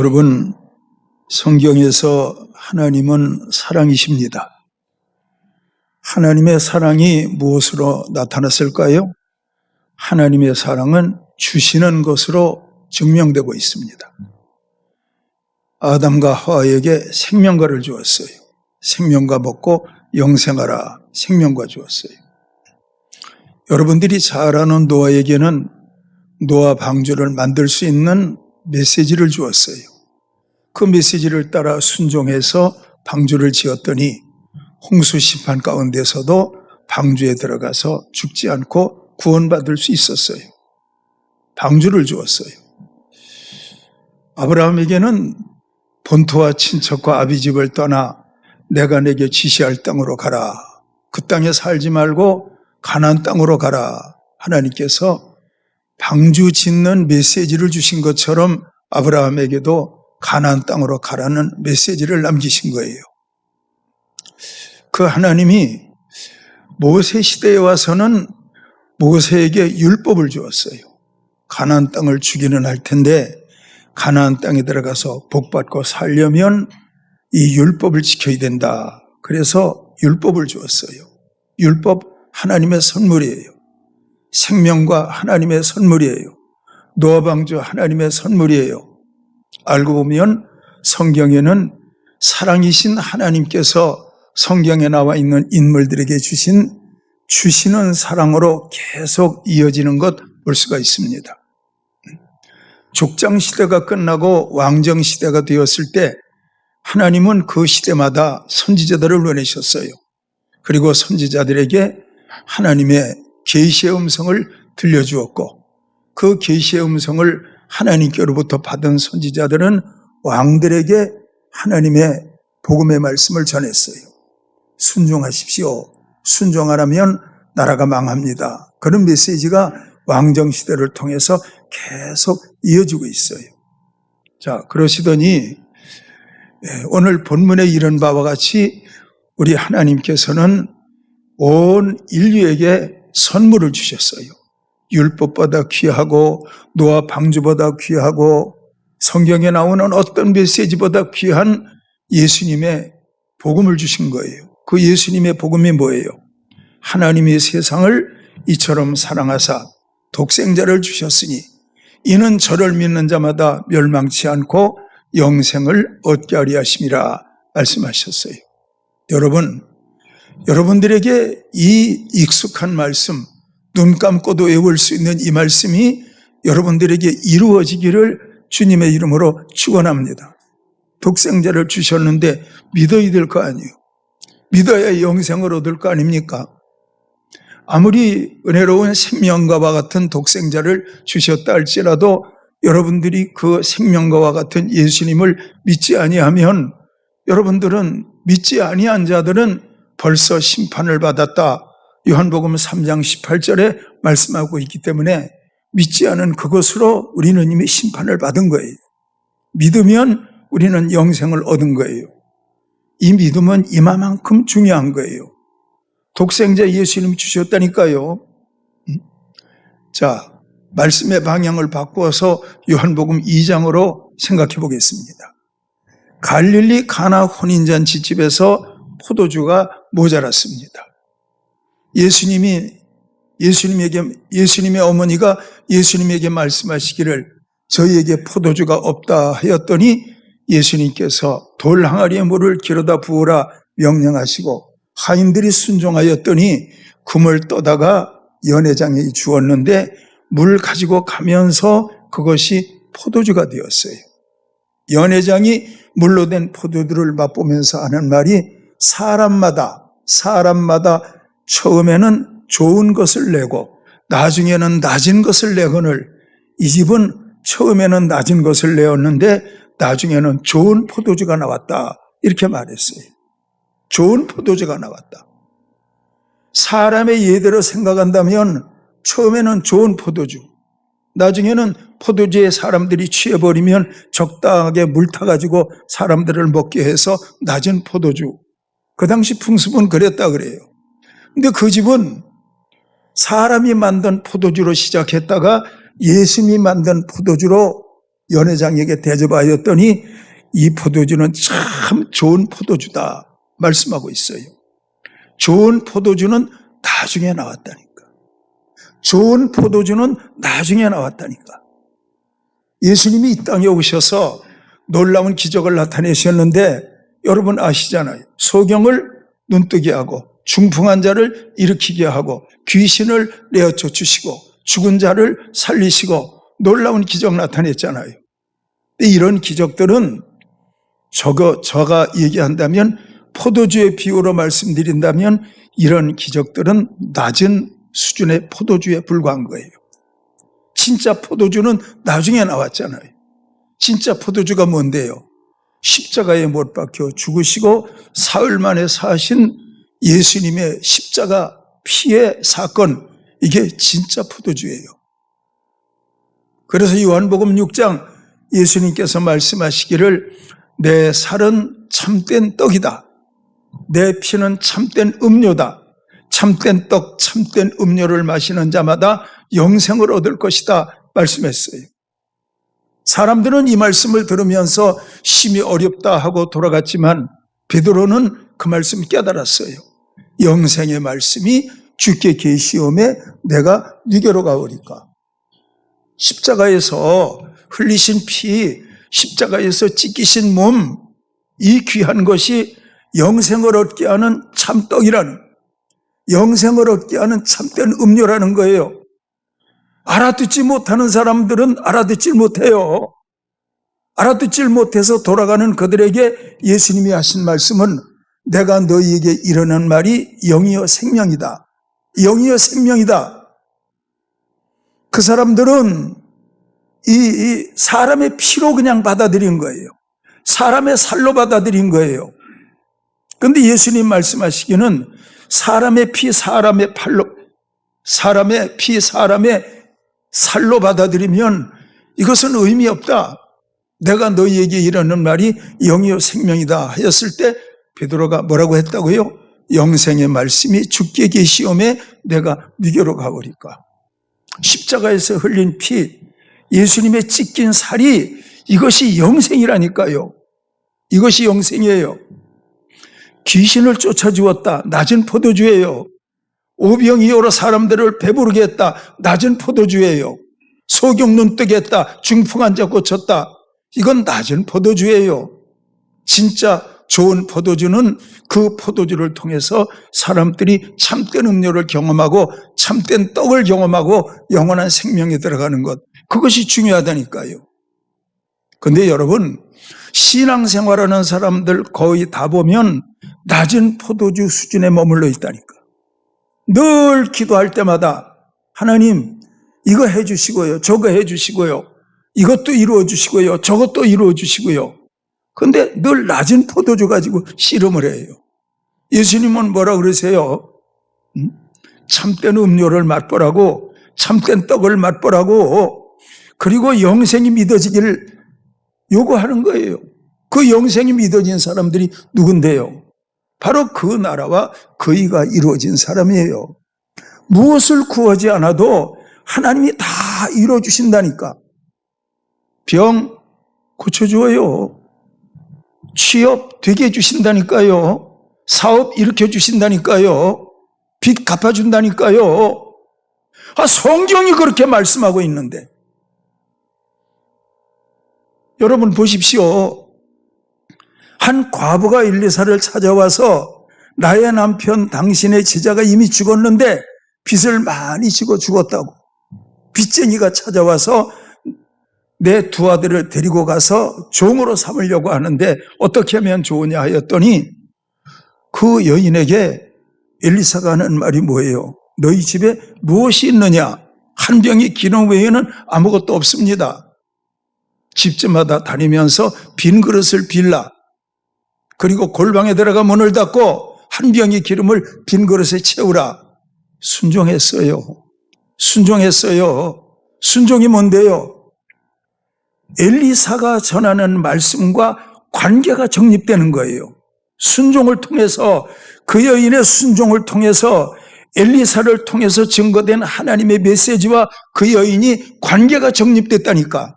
여러분, 성경에서 하나님은 사랑이십니다. 하나님의 사랑이 무엇으로 나타났을까요? 하나님의 사랑은 주시는 것으로 증명되고 있습니다. 아담과 하와에게 생명과를 주었어요. 생명과 먹고 영생하라, 생명과 주었어요. 여러분들이 잘 아는 노아에게는 노아 방주를 만들 수 있는 메시지를 주었어요. 그 메시지를 따라 순종해서 방주를 지었더니 홍수 심판 가운데서도 방주에 들어가서 죽지 않고 구원받을 수 있었어요. 방주를 주었어요. 아브라함에게는 본토와 친척과 아비집을 떠나 내가 내게 지시할 땅으로 가라. 그 땅에 살지 말고 가나안 땅으로 가라. 하나님께서 방주 짓는 메시지를 주신 것처럼 아브라함에게도 가나안 땅으로 가라는 메시지를 남기신 거예요. 그 하나님이 모세 시대에 와서는 모세에게 율법을 주었어요. 가나안 땅을 주기는 할 텐데 가나안 땅에 들어가서 복받고 살려면 이 율법을 지켜야 된다. 그래서 율법을 주었어요. 율법 하나님의 선물이에요. 생명과 하나님의 선물이에요. 노아 방주 하나님의 선물이에요. 알고 보면 성경에는 사랑이신 하나님께서 성경에 나와 있는 인물들에게 주시는 사랑으로 계속 이어지는 것 볼 수가 있습니다. 족장 시대가 끝나고 왕정 시대가 되었을 때 하나님은 그 시대마다 선지자들을 보내셨어요. 그리고 선지자들에게 하나님의 계시의 음성을 들려주었고 그 계시의 음성을 하나님께로부터 받은 선지자들은 왕들에게 하나님의 복음의 말씀을 전했어요. 순종하십시오. 순종하라면 나라가 망합니다. 그런 메시지가 왕정시대를 통해서 계속 이어지고 있어요. 자, 그러시더니 오늘 본문에 이른 바와 같이 우리 하나님께서는 온 인류에게 선물을 주셨어요. 율법보다 귀하고 노아 방주보다 귀하고 성경에 나오는 어떤 메시지보다 귀한 예수님의 복음을 주신 거예요. 그 예수님의 복음이 뭐예요? 하나님이 세상을 이처럼 사랑하사 독생자를 주셨으니 이는 저를 믿는 자마다 멸망치 않고 영생을 얻게 하리 하심이라 말씀하셨어요. 여러분들에게 이 익숙한 말씀, 눈 감고도 외울 수 있는 이 말씀이 여러분들에게 이루어지기를 주님의 이름으로 축원합니다. 독생자를 주셨는데 믿어야 될 거 아니에요. 믿어야 영생을 얻을 거 아닙니까? 아무리 은혜로운 생명과와 같은 독생자를 주셨다 할지라도 여러분들이 그 생명과와 같은 예수님을 믿지 아니하면 여러분들은 믿지 아니한 자들은 벌써 심판을 받았다. 요한복음 3장 18절에 말씀하고 있기 때문에 믿지 않은 그것으로 우리는 이미 심판을 받은 거예요. 믿으면 우리는 영생을 얻은 거예요. 이 믿음은 이만큼 중요한 거예요. 독생자 예수님 주셨다니까요. 자, 말씀의 방향을 바꾸어서 요한복음 2장으로 생각해 보겠습니다. 갈릴리 가나 혼인잔치 집에서 포도주가 모자랐습니다. 예수님의 어머니가 예수님에게 말씀하시기를 저희에게 포도주가 없다 하였더니 예수님께서 돌 항아리에 물을 기르다 부으라 명령하시고 하인들이 순종하였더니 금을 떠다가 연회장에 주었는데 물 가지고 가면서 그것이 포도주가 되었어요. 연회장이 물로 된 포도주를 맛보면서 하는 말이 사람마다 처음에는 좋은 것을 내고 나중에는 낮은 것을 내거늘 이 집은 처음에는 낮은 것을 내었는데 나중에는 좋은 포도주가 나왔다. 이렇게 말했어요. 좋은 포도주가 나왔다. 사람의 예대로 생각한다면 처음에는 좋은 포도주, 나중에는 포도주에 사람들이 취해버리면 적당하게 물 타가지고 사람들을 먹게 해서 낮은 포도주. 그 당시 풍습은 그랬다 그래요. 근데 그 집은 사람이 만든 포도주로 시작했다가 예수님이 만든 포도주로 연회장에게 대접하였더니 이 포도주는 참 좋은 포도주다 말씀하고 있어요. 좋은 포도주는 나중에 나왔다니까. 좋은 포도주는 나중에 나왔다니까. 예수님이 이 땅에 오셔서 놀라운 기적을 나타내셨는데 여러분 아시잖아요. 소경을 눈뜨게 하고 중풍한 자를 일으키게 하고 귀신을 내어쳐 주시고 죽은 자를 살리시고 놀라운 기적 나타냈잖아요. 이런 기적들은 제가 얘기한다면 포도주의 비유로 말씀드린다면 이런 기적들은 낮은 수준의 포도주에 불과한 거예요. 진짜 포도주는 나중에 나왔잖아요. 진짜 포도주가 뭔데요? 십자가에 못 박혀 죽으시고 사흘 만에 사신 예수님의 십자가 피의 사건, 이게 진짜 포도주예요. 그래서 요한복음 6장 예수님께서 말씀하시기를 내 살은 참된 떡이다. 내 피는 참된 음료다. 참된 떡, 참된 음료를 마시는 자마다 영생을 얻을 것이다 말씀했어요. 사람들은 이 말씀을 들으면서 심히 어렵다 하고 돌아갔지만 베드로는 그 말씀을 깨달았어요. 영생의 말씀이 주께 계시오매 내가 네게로 가오리까. 십자가에서 흘리신 피, 십자가에서 찢기신 몸, 이 귀한 것이 영생을 얻게 하는 참떡이라는, 영생을 얻게 하는 참된 음료라는 거예요. 알아듣지 못하는 사람들은 알아듣질 못해요. 알아듣질 못해서 돌아가는 그들에게 예수님이 하신 말씀은 내가 너희에게 이르는 말이 영이요 생명이다. 영이요 생명이다. 그 사람들은 이 사람의 피로 그냥 받아들인 거예요. 사람의 살로 받아들인 거예요. 그런데 예수님 말씀하시기는 사람의 피 사람의 팔로, 사람의 피 사람의 살로 받아들이면 이것은 의미 없다. 내가 너희에게 이르는 말이 영이요 생명이다 하였을 때 베드로가 뭐라고 했다고요? 영생의 말씀이 주께 계시오매 내가 네게로 가버릴까. 십자가에서 흘린 피, 예수님의 찢긴 살이 이것이 영생이라니까요. 이것이 영생이에요. 귀신을 쫓아주었다. 낮은 포도주예요. 오병이어로 사람들을 배부르게 했다. 낮은 포도주예요. 소경 눈 뜨게 했다. 중풍한 자 고쳤다. 이건 낮은 포도주예요. 진짜 좋은 포도주는 그 포도주를 통해서 사람들이 참된 음료를 경험하고 참된 떡을 경험하고 영원한 생명에 들어가는 것, 그것이 중요하다니까요. 그런데 여러분, 신앙생활하는 사람들 거의 다 보면 낮은 포도주 수준에 머물러 있다니까. 늘 기도할 때마다 하나님 이거 해주시고요, 저거 해주시고요, 이것도 이루어주시고요, 저것도 이루어주시고요. 그런데 늘 낮은 포도주 가지고 씨름을 해요. 예수님은 뭐라 그러세요? 참된 음료를 맛보라고, 참된 떡을 맛보라고, 그리고 영생이 믿어지기를 요구하는 거예요. 그 영생이 믿어진 사람들이 누군데요? 바로 그 나라와 그 의가 이루어진 사람이에요. 무엇을 구하지 않아도 하나님이 다 이루어주신다니까. 병 고쳐주어요. 취업 되게 해주신다니까요. 사업 일으켜주신다니까요. 빚 갚아준다니까요. 성경이 그렇게 말씀하고 있는데 여러분 보십시오. 한 과부가 엘리사를 찾아와서 나의 남편 당신의 제자가 이미 죽었는데 빚을 많이 지고 죽었다고. 빚쟁이가 찾아와서 내 두 아들을 데리고 가서 종으로 삼으려고 하는데 어떻게 하면 좋으냐 하였더니 그 여인에게 엘리사가 하는 말이 뭐예요? 너희 집에 무엇이 있느냐? 한 병의 기름 외에는 아무것도 없습니다. 집집마다 다니면서 빈 그릇을 빌라. 그리고 골방에 들어가 문을 닫고 한 병의 기름을 빈 그릇에 채우라. 순종했어요. 순종했어요. 순종이 뭔데요? 엘리사가 전하는 말씀과 관계가 정립되는 거예요. 순종을 통해서, 그 여인의 순종을 통해서 엘리사를 통해서 증거된 하나님의 메시지와 그 여인이 관계가 정립됐다니까.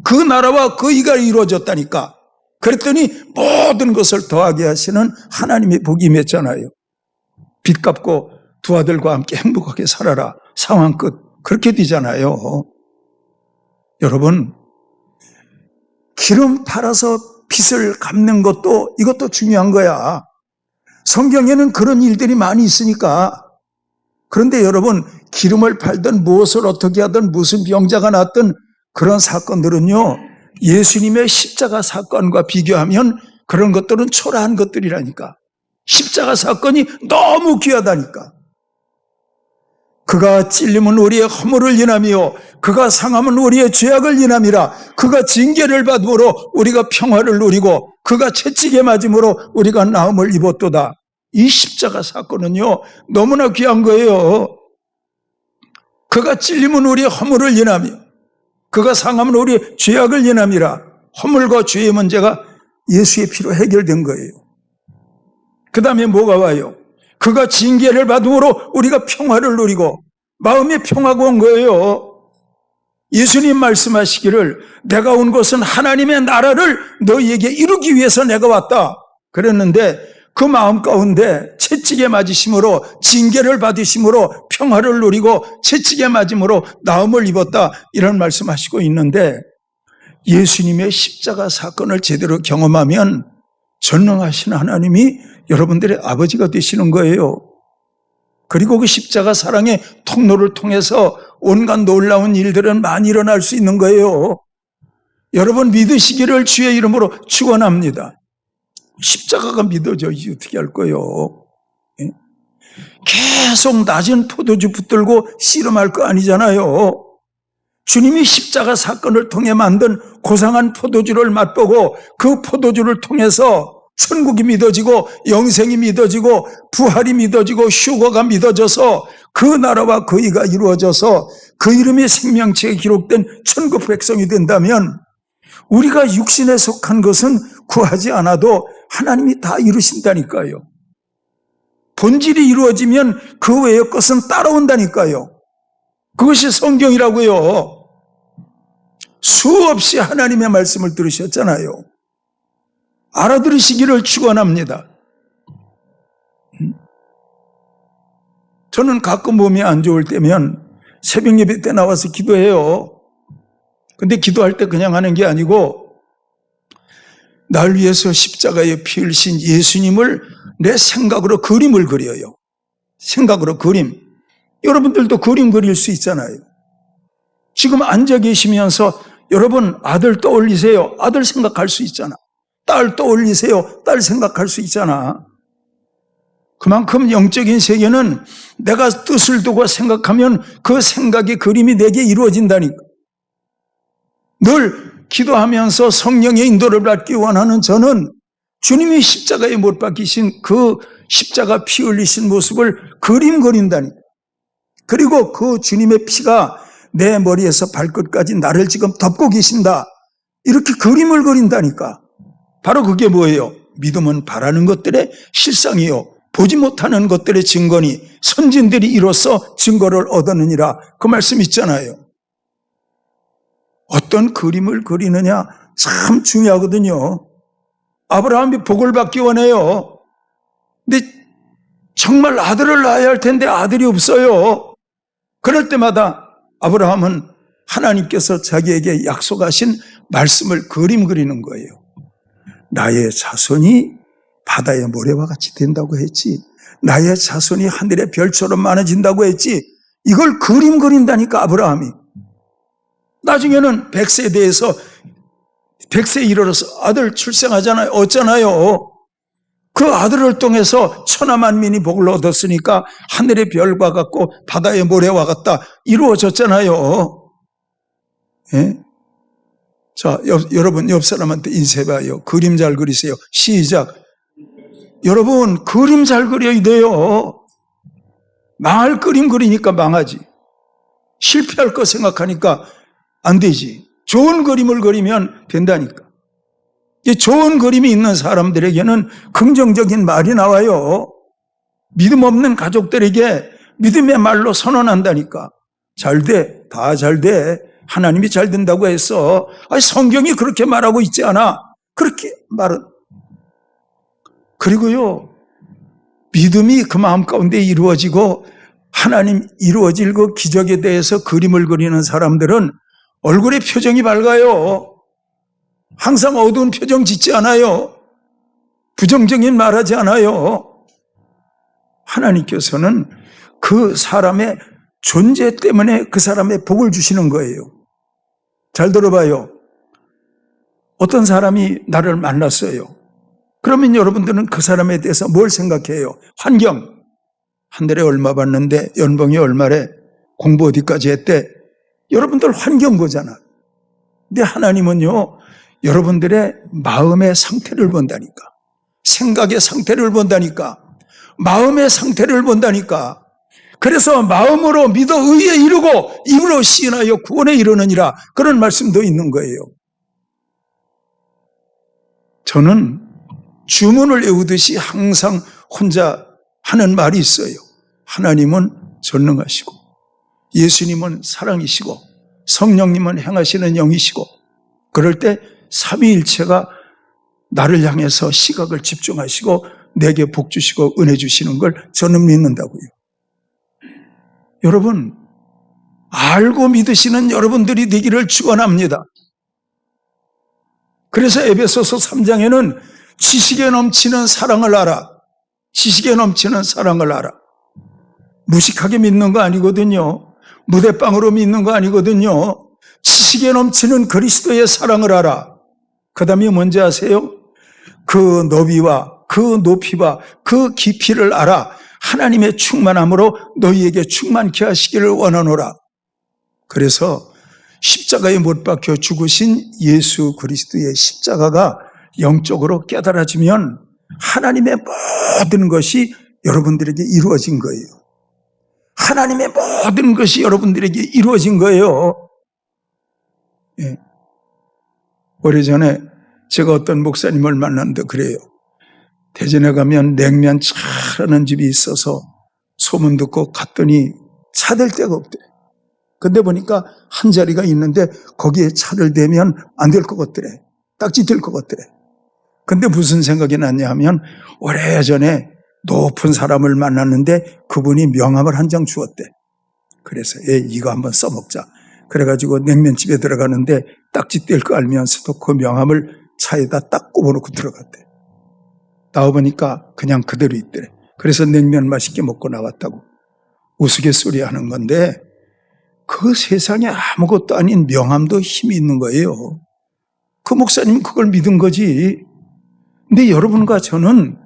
그 나라와 그 의가 이루어졌다니까. 그랬더니 모든 것을 더하게 하시는 하나님의 복이 맺잖아요. 빚 갚고 두 아들과 함께 행복하게 살아라. 상황 끝. 그렇게 되잖아요. 여러분, 기름 팔아서 빚을 갚는 것도 이것도 중요한 거야. 성경에는 그런 일들이 많이 있으니까. 그런데 여러분, 기름을 팔든 무엇을 어떻게 하든 무슨 병자가 났든 그런 사건들은요, 예수님의 십자가 사건과 비교하면 그런 것들은 초라한 것들이라니까. 십자가 사건이 너무 귀하다니까. 그가 찔림은 우리의 허물을 인하며 그가 상함은 우리의 죄악을 인함이라. 그가 징계를 받음으로 우리가 평화를 누리고 그가 채찍에 맞음으로 우리가 나음을 입었도다. 이 십자가 사건은요, 너무나 귀한 거예요. 그가 찔림은 우리의 허물을 인하며 그가 상함은 우리의 죄악을 인함이라. 허물과 죄의 문제가 예수의 피로 해결된 거예요. 그 다음에 뭐가 와요? 그가 징계를 받음으로 우리가 평화를 누리고 마음의 평화가 온 거예요. 예수님 말씀하시기를 내가 온 것은 하나님의 나라를 너희에게 이루기 위해서 내가 왔다 그랬는데 그 마음 가운데 채찍에 맞으심으로 징계를 받으심으로 평화를 누리고 채찍에 맞음으로 나음을 입었다 이런 말씀하시고 있는데 예수님의 십자가 사건을 제대로 경험하면 전능하신 하나님이 여러분들의 아버지가 되시는 거예요. 그리고 그 십자가 사랑의 통로를 통해서 온갖 놀라운 일들은 많이 일어날 수 있는 거예요. 여러분 믿으시기를 주의 이름으로 축원합니다. 십자가가 믿어져야지 어떻게 할 거예요? 계속 낮은 포도주 붙들고 씨름할 거 아니잖아요. 주님이 십자가 사건을 통해 만든 고상한 포도주를 맛보고 그 포도주를 통해서 천국이 믿어지고 영생이 믿어지고 부활이 믿어지고 휴거가 믿어져서 그 나라와 그 의가 이루어져서 그 이름이 생명책에 기록된 천국 백성이 된다면 우리가 육신에 속한 것은 구하지 않아도 하나님이 다 이루신다니까요. 본질이 이루어지면 그 외의 것은 따라온다니까요. 그것이 성경이라고요. 수없이 하나님의 말씀을 들으셨잖아요. 알아들으시기를 축원합니다. 저는 가끔 몸이 안 좋을 때면 새벽 예배 때 나와서 기도해요. 근데 기도할 때 그냥 하는 게 아니고 날 위해서 십자가에 피 흘리신 예수님을 내 생각으로 그림을 그려요. 생각으로 그림. 여러분들도 그림 그릴 수 있잖아요. 지금 앉아 계시면서 여러분 아들 떠올리세요. 아들 생각할 수 있잖아. 딸 떠올리세요. 딸 생각할 수 있잖아. 그만큼 영적인 세계는 내가 뜻을 두고 생각하면 그 생각의 그림이 내게 이루어진다니까. 늘 기도하면서 성령의 인도를 받기 원하는 저는 주님이 십자가에 못 박히신 그 십자가 피 흘리신 모습을 그림 그린다니까. 그리고 그 주님의 피가 내 머리에서 발끝까지 나를 지금 덮고 계신다. 이렇게 그림을 그린다니까. 바로 그게 뭐예요? 믿음은 바라는 것들의 실상이요 보지 못하는 것들의 증거니 선진들이 이로써 증거를 얻었느니라. 그 말씀 있잖아요. 어떤 그림을 그리느냐 참 중요하거든요. 아브라함이 복을 받기 원해요. 근데 정말 아들을 낳아야 할 텐데 아들이 없어요. 그럴 때마다 아브라함은 하나님께서 자기에게 약속하신 말씀을 그림 그리는 거예요. 나의 자손이 바다의 모래와 같이 된다고 했지. 나의 자손이 하늘의 별처럼 많아진다고 했지. 이걸 그림 그린다니까 아브라함이. 나중에는 100세에 대해서 100세에 이르러서 아들 출생하잖아요. 얻잖아요. 그 아들을 통해서 천하 만민이 복을 얻었으니까 하늘의 별과 같고 바다의 모래와 같다 이루어졌잖아요. 예? 자, 여러분 옆 사람한테 인쇄해봐요. 그림 잘 그리세요. 시작. 여러분 그림 잘 그려야 돼요. 망할 그림 그리니까 망하지. 실패할 거 생각하니까 안 되지. 좋은 그림을 그리면 된다니까. 좋은 그림이 있는 사람들에게는 긍정적인 말이 나와요. 믿음 없는 가족들에게 믿음의 말로 선언한다니까. 잘 돼. 다 잘 돼. 하나님이 잘 된다고 했어. 아니, 성경이 그렇게 말하고 있지 않아. 그렇게 말은. 그리고요, 믿음이 그 마음 가운데 이루어지고 하나님 이루어질 그 기적에 대해서 그림을 그리는 사람들은 얼굴에 표정이 밝아요. 항상 어두운 표정 짓지 않아요. 부정적인 말하지 않아요. 하나님께서는 그 사람의 존재 때문에 그 사람의 복을 주시는 거예요. 잘 들어봐요. 어떤 사람이 나를 만났어요. 그러면 여러분들은 그 사람에 대해서 뭘 생각해요? 환경. 한 달에 얼마 받는데, 연봉이 얼마래, 공부 어디까지 했대. 여러분들 환경 보잖아. 근데 하나님은요, 여러분들의 마음의 상태를 본다니까. 생각의 상태를 본다니까. 마음의 상태를 본다니까. 그래서 마음으로 믿어 의에 이르고 입으로 시인하여 구원에 이르느니라, 그런 말씀도 있는 거예요. 저는 주문을 외우듯이 항상 혼자 하는 말이 있어요. 하나님은 전능하시고 예수님은 사랑이시고 성령님은 행하시는 영이시고, 그럴 때 삼위일체가 나를 향해서 시각을 집중하시고 내게 복 주시고 은혜 주시는 걸 저는 믿는다고요. 여러분, 알고 믿으시는 여러분들이 되기를 축원합니다. 그래서 에베소서 3장에는 지식에 넘치는 사랑을 알아. 지식에 넘치는 사랑을 알아. 무식하게 믿는 거 아니거든요. 무대빵으로 믿는 거 아니거든요. 지식에 넘치는 그리스도의 사랑을 알아. 그 다음에 뭔지 아세요? 그 너비와 그 높이와 그 깊이를 알아. 하나님의 충만함으로 너희에게 충만케 하시기를 원하노라. 그래서 십자가에 못 박혀 죽으신 예수 그리스도의 십자가가 영적으로 깨달아지면 하나님의 모든 것이 여러분들에게 이루어진 거예요. 하나님의 모든 것이 여러분들에게 이루어진 거예요. 예. 오래전에 제가 어떤 목사님을 만났는데 그래요. 대전에 가면 냉면 잘하는 집이 있어서 소문 듣고 갔더니 차댈 데가 없대. 근데 보니까 한 자리가 있는데 거기에 차를 대면 안 될 것 같더래. 딱지 될 것 같더래. 근데 무슨 생각이 났냐 하면 오래전에 높은 사람을 만났는데 그분이 명함을 한 장 주었대. 그래서 이거 한번 써먹자. 그래가지고 냉면집에 들어가는데 딱지 뗄 거 알면서도 그 명함을 차에다 딱 꼽아놓고 들어갔대. 나와보니까 그냥 그대로 있더래. 그래서 냉면 맛있게 먹고 나왔다고 우스갯소리 하는 건데, 그 세상에 아무것도 아닌 명함도 힘이 있는 거예요. 그 목사님은 그걸 믿은 거지. 근데 여러분과 저는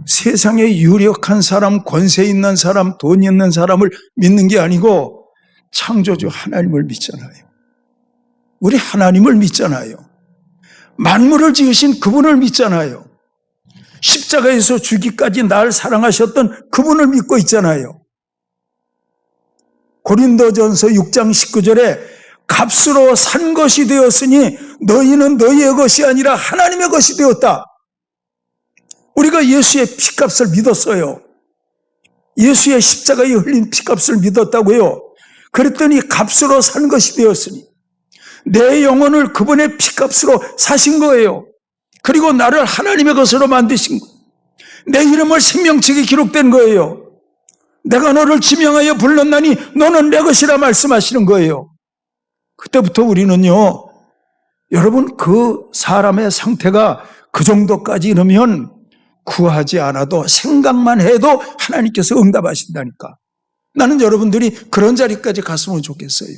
세상에 유력한 사람, 권세 있는 사람, 돈 있는 사람을 믿는 게 아니고 창조주 하나님을 믿잖아요. 우리 하나님을 믿잖아요. 만물을 지으신 그분을 믿잖아요. 십자가에서 죽기까지 날 사랑하셨던 그분을 믿고 있잖아요. 고린도전서 6장 19절에 값으로 산 것이 되었으니 너희는 너희의 것이 아니라 하나님의 것이 되었다. 우리가 예수의 피값을 믿었어요. 예수의 십자가에 흘린 피값을 믿었다고요. 그랬더니 값으로 산 것이 되었으니 내 영혼을 그분의 피값으로 사신 거예요. 그리고 나를 하나님의 것으로 만드신 거예요. 내 이름을 생명책에 기록된 거예요. 내가 너를 지명하여 불렀나니 너는 내 것이라 말씀하시는 거예요. 그때부터 우리는요, 여러분, 그 사람의 상태가 그 정도까지 이르면 구하지 않아도 생각만 해도 하나님께서 응답하신다니까. 나는 여러분들이 그런 자리까지 갔으면 좋겠어요.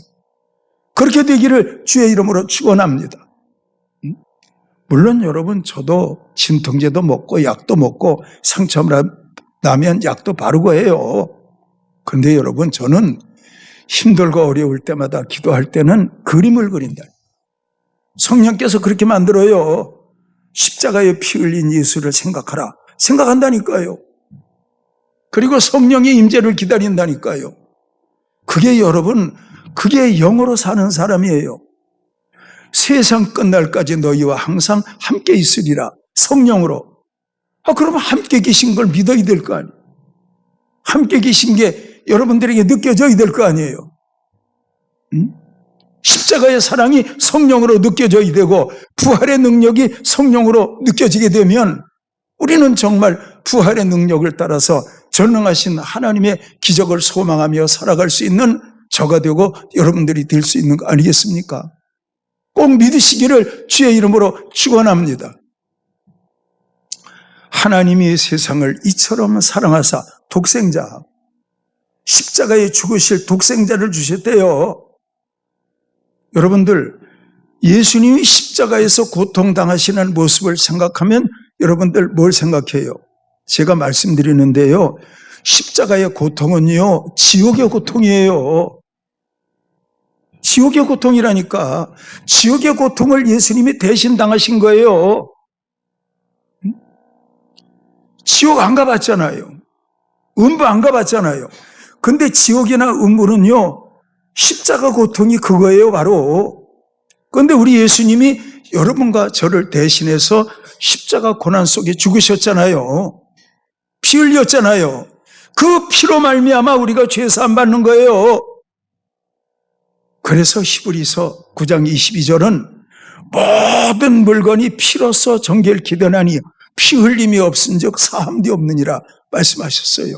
그렇게 되기를 주의 이름으로 축원합니다. 물론 여러분, 저도 진통제도 먹고 약도 먹고 상처 나면 약도 바르고 해요. 그런데 여러분, 저는 힘들고 어려울 때마다 기도할 때는 그림을 그린다. 성령께서 그렇게 만들어요. 십자가에 피 흘린 예수를 생각하라. 생각한다니까요. 그리고 성령의 임재를 기다린다니까요. 그게 여러분, 그게 영으로 사는 사람이에요. 세상 끝날까지 너희와 항상 함께 있으리라. 성령으로. 그러면 함께 계신 걸 믿어야 될 거 아니에요. 함께 계신 게 여러분들에게 느껴져야 될 거 아니에요. 십자가의 사랑이 성령으로 느껴져야 되고 부활의 능력이 성령으로 느껴지게 되면 우리는 정말 부활의 능력을 따라서 전능하신 하나님의 기적을 소망하며 살아갈 수 있는 저가 되고 여러분들이 될 수 있는 거 아니겠습니까? 꼭 믿으시기를 주의 이름으로 축원합니다. 하나님이 세상을 이처럼 사랑하사 독생자, 십자가에 죽으실 독생자를 주셨대요. 여러분들, 예수님이 십자가에서 고통당하시는 모습을 생각하면 여러분들 뭘 생각해요? 제가 말씀드리는데요, 십자가의 고통은요, 지옥의 고통이에요. 지옥의 고통이라니까. 지옥의 고통을 예수님이 대신 당하신 거예요. 지옥 안 가봤잖아요. 음부 안 가봤잖아요. 근데 지옥이나 음부는요, 십자가 고통이 그거예요, 바로. 근데 우리 예수님이 여러분과 저를 대신해서 십자가 고난 속에 죽으셨잖아요. 피 흘렸잖아요. 그 피로 말미암아 우리가 죄 사함 받는 거예요. 그래서 히브리서 9장 22절은 모든 물건이 피로써 정결케 되나니 피 흘림이 없은즉 사함이 없느니라 말씀하셨어요.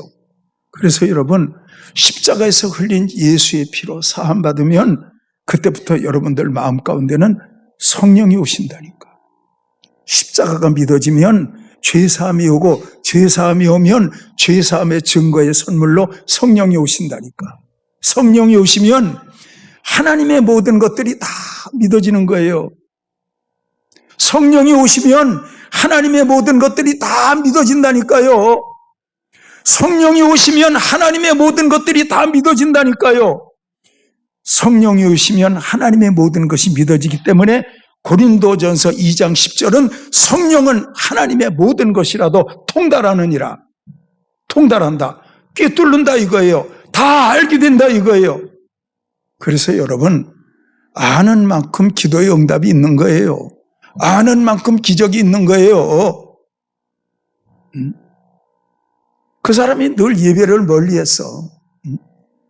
그래서 여러분, 십자가에서 흘린 예수의 피로 사함 받으면 그때부터 여러분들 마음 가운데는 성령이 오신다니까. 십자가가 믿어지면 죄사함이 오고, 죄사함이 오면 죄사함의 증거의 선물로 성령이 오신다니까. 성령이 오시면 하나님의 모든 것들이 다 믿어지는 거예요. 성령이 오시면 하나님의 모든 것들이 다 믿어진다니까요. 성령이 오시면 하나님의 모든 것들이 다 믿어진다니까요. 성령이 오시면 하나님의 모든 것이 믿어지기 때문에 고린도전서 2장 10절은 성령은 하나님의 모든 것이라도 통달하느니라. 통달한다. 꿰뚫는다 이거예요. 다 알게 된다 이거예요. 그래서 여러분, 아는 만큼 기도의 응답이 있는 거예요. 아는 만큼 기적이 있는 거예요. 그 사람이 늘 예배를 멀리했어.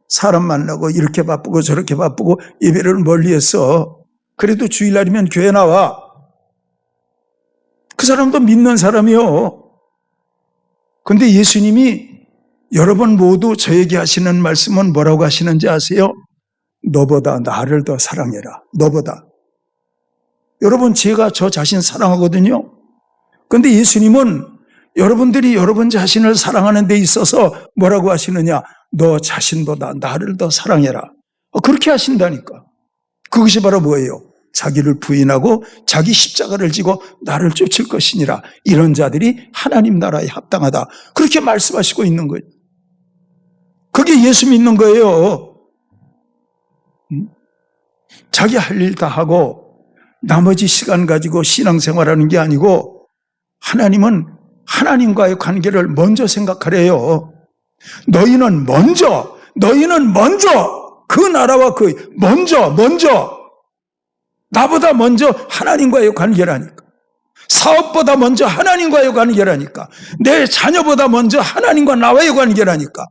사람 만나고 이렇게 바쁘고 저렇게 바쁘고 예배를 멀리했어. 그래도 주일날이면 교회 나와. 그 사람도 믿는 사람이요. 근데 예수님이 여러분 모두 저에게 하시는 말씀은 뭐라고 하시는지 아세요? 너보다 나를 더 사랑해라. 너보다. 여러분, 제가 저 자신 사랑하거든요. 근데 예수님은 여러분들이 여러분 자신을 사랑하는 데 있어서 뭐라고 하시느냐? 너 자신보다 나를 더 사랑해라. 그렇게 하신다니까. 그것이 바로 뭐예요? 자기를 부인하고 자기 십자가를 지고 나를 쫓을 것이니라. 이런 자들이 하나님 나라에 합당하다. 그렇게 말씀하시고 있는 거예요. 그게 예수 믿는 거예요. 자기 할 일 다 하고 나머지 시간 가지고 신앙생활하는 게 아니고 하나님은 하나님과의 관계를 먼저 생각하래요. 너희는 먼저 그 나라와 먼저 나보다 먼저 하나님과의 관계라니까. 사업보다 먼저 하나님과의 관계라니까. 내 자녀보다 먼저 하나님과 나와의 관계라니까.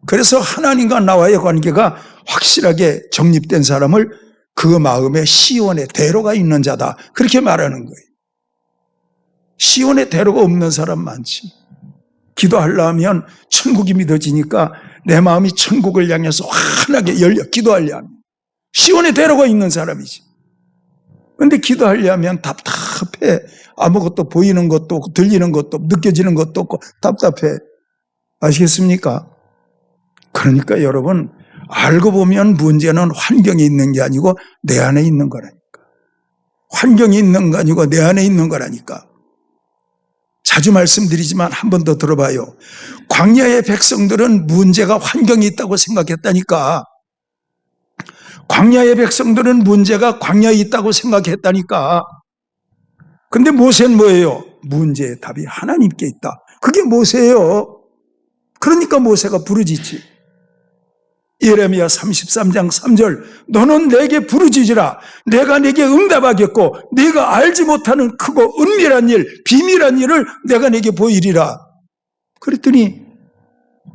그래서 하나님과 나와의 관계가 확실하게 정립된 사람을 그 마음에 시온의 대로가 있는 자다. 그렇게 말하는 거예요. 시온의 대로가 없는 사람 많지. 기도하려면 천국이 믿어지니까 내 마음이 천국을 향해서 환하게 열려 기도하려면 시온의 대로가 있는 사람이지. 그런데 기도하려면 답답해. 아무것도 보이는 것도 없고 들리는 것도 없고 느껴지는 것도 없고 답답해. 아시겠습니까? 그러니까 여러분, 알고 보면 문제는 환경에 있는 게 아니고 내 안에 있는 거라니까. 환경이 있는 거 아니고 내 안에 있는 거라니까. 자주 말씀드리지만 한 번 더 들어봐요. 광야의 백성들은 문제가 환경이 있다고 생각했다니까. 광야의 백성들은 문제가 광야에 있다고 생각했다니까. 근데 모세는 뭐예요? 문제의 답이 하나님께 있다. 그게 모세예요. 그러니까 모세가 부르짖지. 예레미야 33장 3절, 너는 내게 부르짖으라. 내가 내게 응답하겠고 네가 알지 못하는 크고 은밀한 일, 비밀한 일을 내가 내게 보이리라. 그랬더니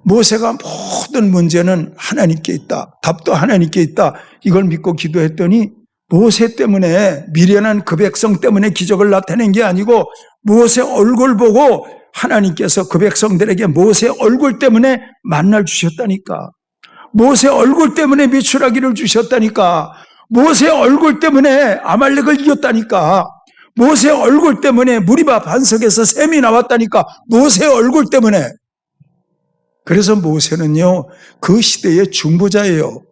모세가 모든 문제는 하나님께 있다, 답도 하나님께 있다, 이걸 믿고 기도했더니 모세 때문에, 미련한 그 백성 때문에 기적을 나타낸 게 아니고 모세 얼굴 보고 하나님께서 그 백성들에게 모세 얼굴 때문에 만나를 주셨다니까. 모세 얼굴 때문에 메추라기를 주셨다니까. 모세 얼굴 때문에 아말렉을 이겼다니까. 모세 얼굴 때문에 무리바 반석에서 샘이 나왔다니까. 모세 얼굴 때문에. 그래서 모세는요, 그 시대의 중보자예요.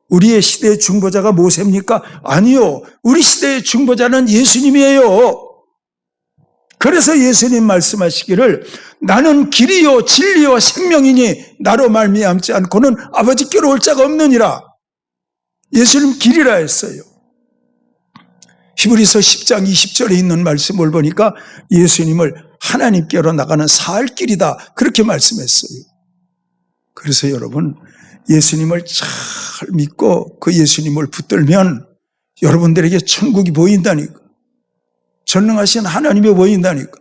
우리의 시대의 중보자가 모세입니까? 아니요. 우리 시대의 중보자는 예수님이에요. 그래서 예수님 말씀하시기를 나는 길이요 진리요 생명이니 나로 말미암지 않고는 아버지께로 올 자가 없느니라. 예수님 길이라 했어요. 히브리서 10장 20절에 있는 말씀을 보니까 예수님을 하나님께로 나가는 살 길이다, 그렇게 말씀했어요. 그래서 여러분, 예수님을 잘 믿고 그 예수님을 붙들면 여러분들에게 천국이 보인다니까. 전능하신 하나님이 보인다니까.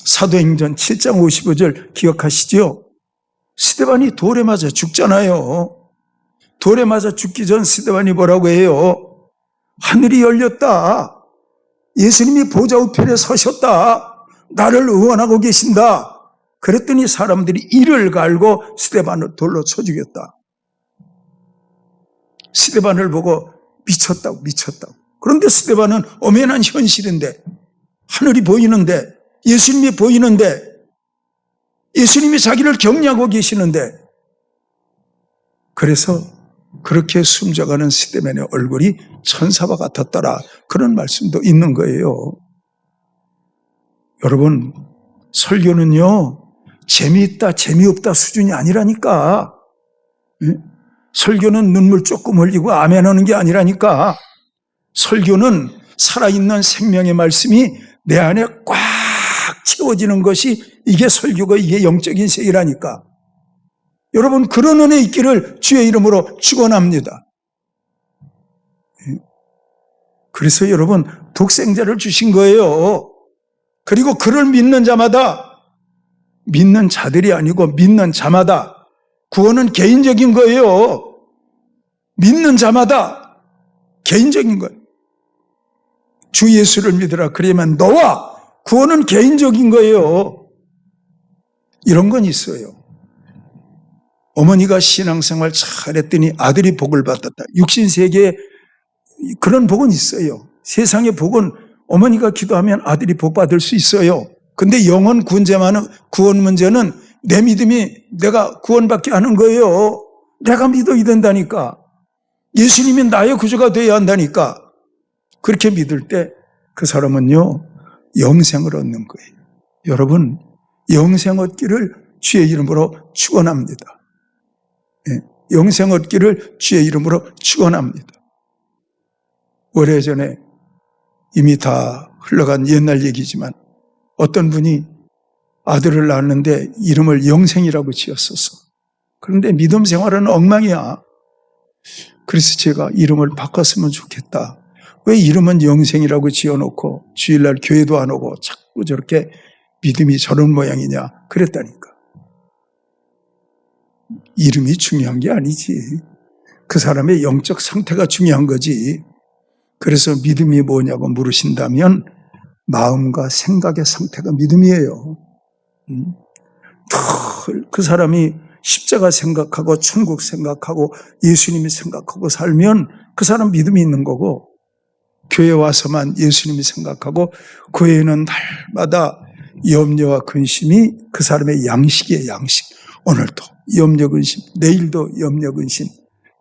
사도행전 7장 55절 기억하시죠? 스데반이 돌에 맞아 죽잖아요. 돌에 맞아 죽기 전 스데반이 뭐라고 해요? 하늘이 열렸다. 예수님이 보좌 우편에 서셨다. 나를 응원하고 계신다. 그랬더니 사람들이 이를 갈고 스데반을 돌로 쳐 죽였다. 스데반을 보고 미쳤다고. 그런데 스데반은 엄연한 현실인데, 하늘이 보이는데, 예수님이 보이는데, 예수님이 자기를 격려하고 계시는데, 그래서 그렇게 숨져가는 스데반의 얼굴이 천사와 같았더라, 그런 말씀도 있는 거예요. 여러분, 설교는요 재미있다 재미없다 수준이 아니라니까. 설교는 눈물 조금 흘리고 아멘 하는 게 아니라니까. 설교는 살아있는 생명의 말씀이 내 안에 꽉 채워지는 것이, 이게 설교가, 이게 영적인 세계라니까. 여러분, 그런 은혜 있기를 주의 이름으로 축원합니다. 그래서 여러분, 독생자를 주신 거예요. 그리고 그를 믿는 자마다, 믿는 자들이 아니고 믿는 자마다, 구원은 개인적인 거예요. 믿는 자마다 개인적인 거예요. 주 예수를 믿으라, 그러면 너와, 구원은 개인적인 거예요. 이런 건 있어요. 어머니가 신앙생활 잘했더니 아들이 복을 받았다. 육신세계에 그런 복은 있어요. 세상의 복은 어머니가 기도하면 아들이 복 받을 수 있어요. 근데 영혼 구원 문제는 내 믿음이 내가 구원받게 하는 거예요. 내가 믿어야 된다니까. 예수님이 나의 구주가 되어야 한다니까. 그렇게 믿을 때 그 사람은요 영생을 얻는 거예요. 여러분, 영생 얻기를 주의 이름으로 축원합니다. 영생 얻기를 주의 이름으로 축원합니다. 오래전에 이미 다 흘러간 옛날 얘기지만 어떤 분이 아들을 낳았는데 이름을 영생이라고 지었었어. 그런데 믿음 생활은 엉망이야. 그래서 제가 이름을 바꿨으면 좋겠다. 왜 이름은 영생이라고 지어놓고 주일날 교회도 안 오고 자꾸 저렇게 믿음이 저런 모양이냐 그랬다니까. 이름이 중요한 게 아니지. 그 사람의 영적 상태가 중요한 거지. 그래서 믿음이 뭐냐고 물으신다면 마음과 생각의 상태가 믿음이에요. 그 사람이 십자가 생각하고 천국 생각하고 예수님이 생각하고 살면 그 사람 믿음이 있는 거고, 교회 와서만 예수님이 생각하고 그 외에는 날마다 염려와 근심이 그 사람의 양식이에요. 양식. 오늘도 염려 근심, 내일도 염려 근심.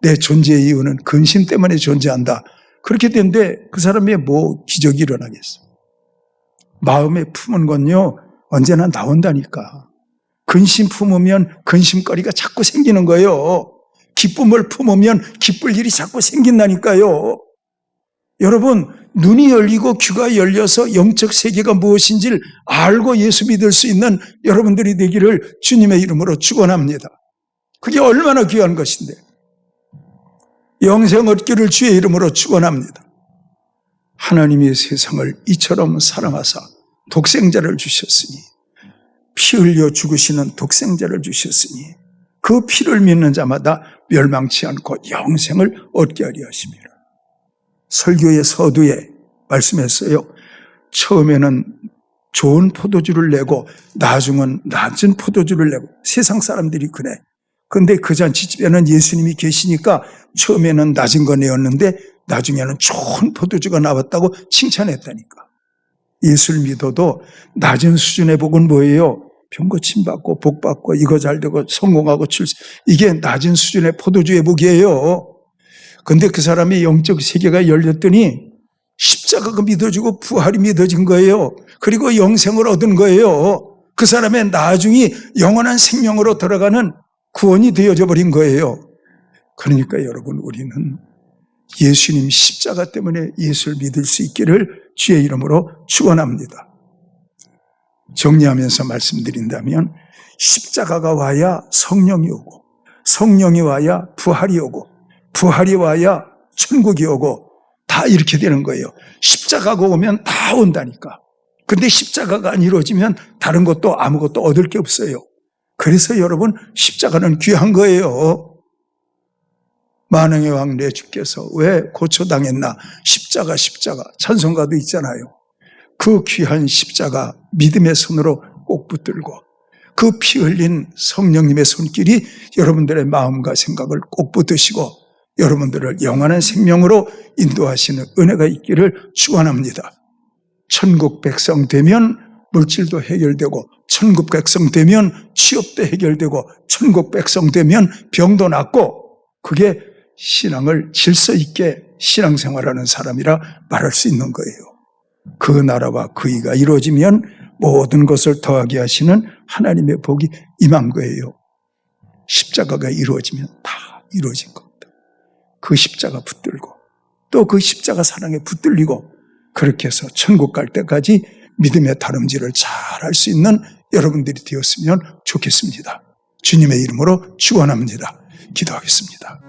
내 존재의 이유는 근심 때문에 존재한다. 그렇게 되는데 그 사람의 뭐 기적이 일어나겠어. 마음에 품은 건요 언제나 나온다니까. 근심 품으면 근심거리가 자꾸 생기는 거예요. 기쁨을 품으면 기쁠 일이 자꾸 생긴다니까요. 여러분, 눈이 열리고 귀가 열려서 영적 세계가 무엇인지를 알고 예수 믿을 수 있는 여러분들이 되기를 주님의 이름으로 축원합니다. 그게 얼마나 귀한 것인데. 영생 얻기를 주의 이름으로 축원합니다. 하나님이 세상을 이처럼 사랑하사 독생자를 주셨으니 피 흘려 죽으시는 독생자를 주셨으니 그 피를 믿는 자마다 멸망치 않고 영생을 얻게 하려 하심이라. 설교의 서두에 말씀했어요. 처음에는 좋은 포도주를 내고 나중은 낮은 포도주를 내고, 세상 사람들이 그래. 그런데 그 잔치집에는 예수님이 계시니까 처음에는 낮은 거 내었는데 나중에는 좋은 포도주가 나왔다고 칭찬했다니까. 예수를 믿어도 낮은 수준의 복은 뭐예요? 병고침 받고 복 받고 이거 잘 되고 성공하고 출세, 이게 낮은 수준의 포도주의 복이에요. 그런데 그 사람의 영적 세계가 열렸더니 십자가가 믿어지고 부활이 믿어진 거예요. 그리고 영생을 얻은 거예요. 그 사람의 나중이 영원한 생명으로 들어가는 구원이 되어져 버린 거예요. 그러니까 여러분, 우리는 예수님 십자가 때문에 예수를 믿을 수 있기를 주의 이름으로 축원합니다. 정리하면서 말씀드린다면, 십자가가 와야 성령이 오고, 성령이 와야 부활이 오고, 부활이 와야 천국이 오고, 다 이렇게 되는 거예요. 십자가가 오면 다 온다니까. 근데 십자가가 안 이루어지면 다른 것도 아무것도 얻을 게 없어요. 그래서 여러분, 십자가는 귀한 거예요. 만왕의 왕 내 주께서 왜 고초당했나? 십자가 찬송가도 있잖아요. 그 귀한 십자가 믿음의 손으로 꼭 붙들고, 그 피 흘린 성령님의 손길이 여러분들의 마음과 생각을 꼭 붙드시고 여러분들을 영원한 생명으로 인도하시는 은혜가 있기를 축원합니다. 천국 백성 되면 물질도 해결되고, 천국 백성 되면 취업도 해결되고, 천국 백성 되면 병도 낫고, 그게 신앙을 질서 있게 신앙생활하는 사람이라 말할 수 있는 거예요. 그 나라와 그 의가 이루어지면 모든 것을 더하게 하시는 하나님의 복이 임한 거예요. 십자가가 이루어지면 다 이루어진 겁니다. 그 십자가 붙들고 또 그 십자가 사랑에 붙들리고, 그렇게 해서 천국 갈 때까지 믿음의 다름질을 잘 할 수 있는 여러분들이 되었으면 좋겠습니다. 주님의 이름으로 축원합니다. 기도하겠습니다.